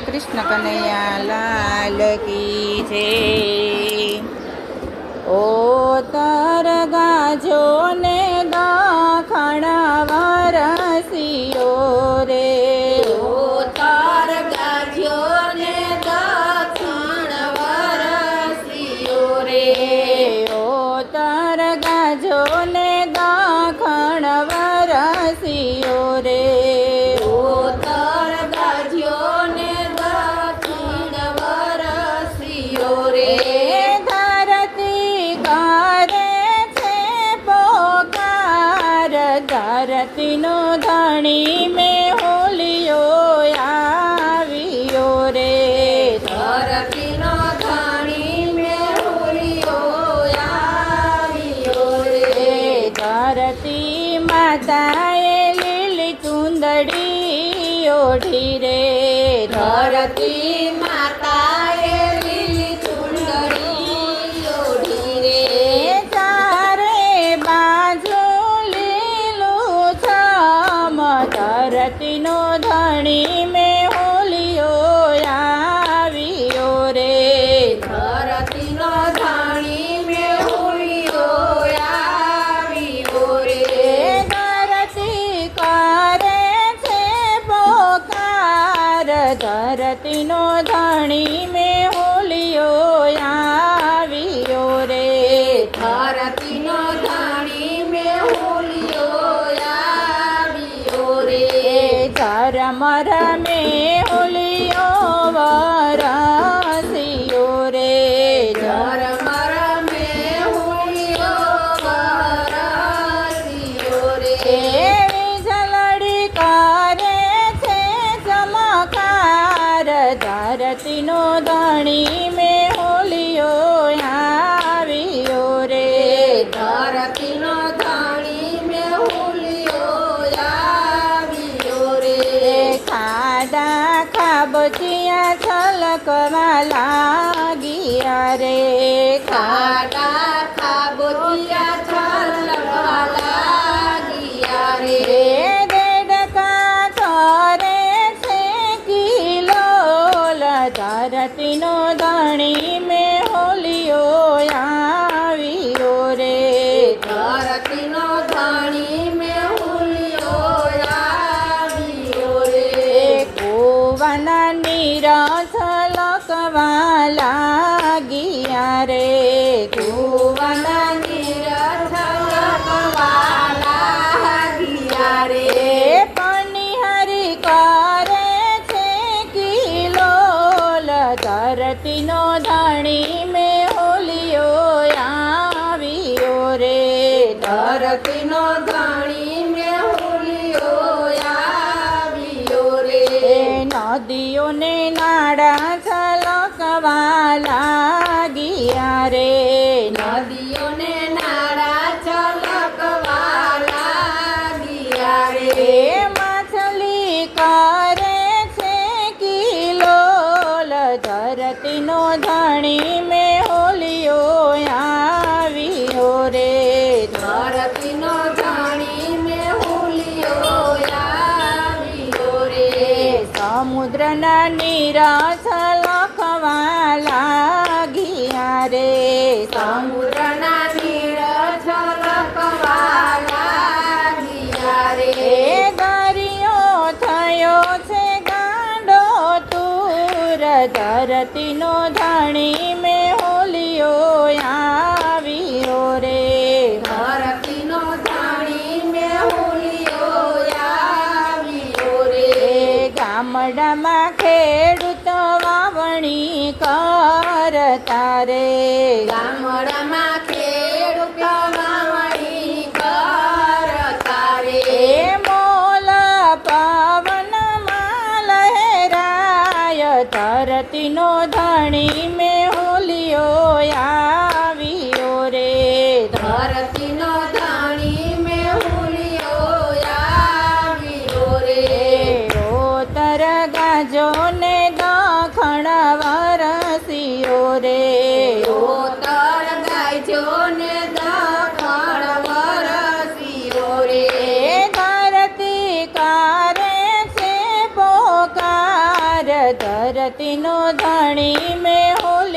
કૃષ્ણ કનૈયા લાલ કી છે। ઓ તર ગાજો ને દાખણ વરસિયો રે, ઓ તાર ગાજો ને દાખણ વરસિયો રે, ઓ તર ગાજો ને દાખણ વરસિયો રે, ઓ તાર ગાજો ને દાખણ વરસિયો રે, ધરતી કરે છે પોકાર, ધરતીનો ધણી મેં હોલિયો આવ્યો રે, ધરતીનો ધણી મેં હોલિયો આવ્યો રે, ધરતી માતાએ લીલી ચુંદડી ઓઢી રે, ધરતી માતાએ લીલી ચુંદડી ઓઢી રે, ચારે બાજુ લીલું છમ, ધરતીનો ધણી મેં હોલિયો આવ્યો રે, ધરતીનો ધણી મેં હોલિયો આવ્યો રે, ધરતી કરે છે પોકાર, ધરતીનો ધણી મેં હોલિયો આવ્યો રે, ધરતીનો ધણી મેં હોલિયો આવ્યો રે, ઝરમર મેં હોલિયો વરસિયો રે, ઝરમર મેં હોલિયો વરસિયો રે, વીજળડી કરે છે ચમકાર, ધરતીનો ધણી મેં હોલિયો આવ્યો રે, ધરતીનો ધણી મેં હોલિયો આવ્યો રે, ખાડા ખાબોચિયા છલકવા લાગ્યા રે, ખાડા ખાબોચિયા છલકવા લાગ્યા રે, દેડકા કરે છે કિલોલ, ધરતીનો ધણી મેં હોલિયો આવ્યો રે, ધરતીનો ધણી મેં હોલિયો આવ્યો રે, કુવાના નીર છલકવા લાગ્યા રે, કુવાના નીર છલકવા લાગ્યા રે, પનિહારી કરે છે કિલોલ, ધરતીનો ધણી મેં હોલિયો આવ્યો રે, ધરતીનો ધણી મેં હોલિયો આવ્યો રે, નદીઓને નાડા છલકવા લાગ્યા રે, નદીઓને નાળા છલકવા લાગ્યા રે, માછલી કરે છે કિલોલ, ધરતીનો ધણી મેં હોલિયો આવ્યો રે, ધરતીનો ધણી મેં હોલિયો આવ્યો રે, સમુદ્રના નીર છલકવા લાગ્યા રે, સમુદ્રના નીર છલકવા લાગ્યા રે, દરિયો થયો છે ગાંડો તુર, ધરતીનો ધણી મેં હોલિયો આવ્યો રે, ધરતીનો ધણી મેં હોલિયો આવ્યો રે, ગામડામાં ખેડૂતો વાવણી કરતા રે, ગામડામાં ખેડૂત વાવણી કરતા રે, મોલ પવનમાં લહેરાય, ધરતીનો ધણી મેં હોલિયો આવ્યો રે, ધરતીનો ધણી મેં હોલિયો આવ્યો રે, તર ગાજો ને દાખણ વરસિયો રે, ઓ તર ગાજો ને દાખણ વરસિયો રે, ધરતી કરે છે પોકાર, ધરતીનો ધણી મેં હુલિયો